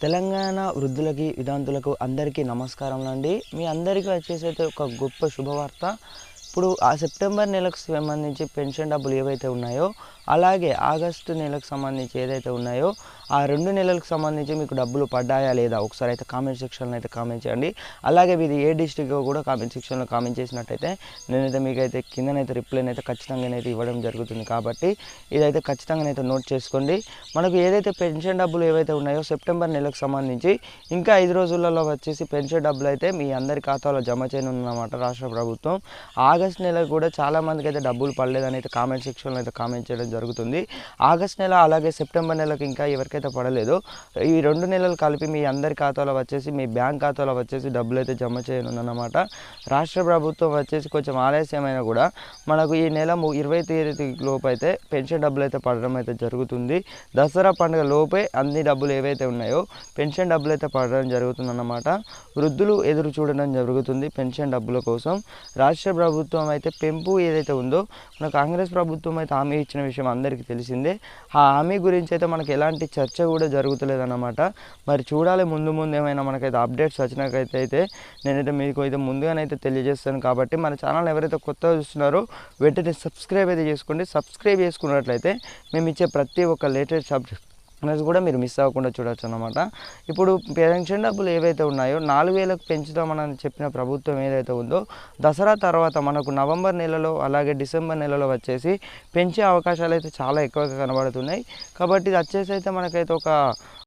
తెలంగాణ వృద్ధులకి, వితంతులకు అందరికీ నమస్కారములండి. మీ అందరికీ వచ్చేసైతే ఒక గొప్ప శుభవార్త. ఇప్పుడు సెప్టెంబర్ నెలకు సంబంధించి పెన్షన్ డబ్బులు ఏవైతే ఉన్నాయో, అలాగే ఆగస్టు నెలకు సంబంధించి ఏదైతే ఉన్నాయో, ఆ 2 నెలలకు సంబంధించి మీకు డబ్బులు పడ్డాయా లేదా ఒకసారి అయితే కామెంట్ సెక్షన్లో అయితే కామెంట్ చేయండి. అలాగే మీది ఏ డిస్ట్రిక్టో కూడా కామెంట్ సెక్షన్లో కామెంట్ చేసినట్టయితే నేనైతే మీకైతే కిందనైతే రిప్లైనైతే ఖచ్చితంగానైతే ఇవ్వడం జరుగుతుంది. కాబట్టి ఇదైతే ఖచ్చితంగానైతే నోట్ చేసుకోండి. మనకు ఏదైతే పెన్షన్ డబ్బులు ఏవైతే ఉన్నాయో సెప్టెంబర్ నెలకు సంబంధించి ఇంకా 5 రోజులలో వచ్చేసి పెన్షన్ డబ్బులు అయితే మీ అందరి ఖాతాలో జమ చేయనుందన్నమాట రాష్ట్ర ప్రభుత్వం. ఆగస్ట్ నెలకు కూడా చాలామందికి అయితే డబ్బులు పడలేదని అయితే కామెంట్ సెక్షన్లో అయితే కామెంట్ చేయడం జరుగుతుంది. ఆగస్ట్ నెల అలాగే సెప్టెంబర్ నెలకు ఇంకా ఎవరికైతే పడలేదో ఈ 2 నెలలు కలిపి మీ అందరి ఖాతాలో వచ్చేసి మీ బ్యాంక్ ఖాతాలో వచ్చేసి డబ్బులు అయితే జమ చేయనుందన్నమాట. రాష్ట్ర ప్రభుత్వం వచ్చేసి కొంచెం ఆలస్యమైన కూడా మనకు ఈ నెల 20 తేదీ లోపు అయితే పెన్షన్ డబ్బులు అయితే పడడం అయితే జరుగుతుంది. దసరా పండుగ లోపే అన్ని డబ్బులు ఏవైతే ఉన్నాయో పెన్షన్ డబ్బులు అయితే పడడం జరుగుతుందన్నమాట. వృద్ధులు ఎదురు చూడడం జరుగుతుంది పెన్షన్ డబ్బుల కోసం. రాష్ట్ర ప్రభుత్వం అయితే పెంపు ఏదైతే ఉందో మన కాంగ్రెస్ ప్రభుత్వం అయితే హామీ ఇచ్చిన విషయం అందరికీ తెలిసిందే. ఆ హామీ గురించి అయితే మనకు ఎలాంటి చర్చ కూడా జరుగుతలేదన్నమాట. మరి చూడాలి ముందు ఏమైనా మనకైతే అప్డేట్స్ వచ్చినాకైతే నేనైతే మీకు అయితే ముందుగానైతే తెలియజేస్తాను. కాబట్టి మన ఛానల్ ఎవరైతే కొత్తగా చూస్తున్నారో వెంటనే సబ్స్క్రైబ్ అయితే చేసుకోండి. సబ్స్క్రైబ్ చేసుకున్నట్లయితే మేము ఇచ్చే ప్రతి ఒక్క లేటెస్ట్ సబ్జెక్ట్ అనేది కూడా మీరు మిస్ అవ్వకుండా చూడొచ్చు అన్నమాట. ఇప్పుడు పెన్షన్ డబ్బులు ఏవైతే ఉన్నాయో 4,000కు పెంచుతామని చెప్పిన ప్రభుత్వం ఏదైతే ఉందో దసరా తర్వాత మనకు నవంబర్ నెలలో అలాగే డిసెంబర్ నెలలో వచ్చేసి పెంచే అవకాశాలు అయితే చాలా ఎక్కువగా కనబడుతున్నాయి. కాబట్టి ఇది వచ్చేసి అయితే మనకైతే ఒక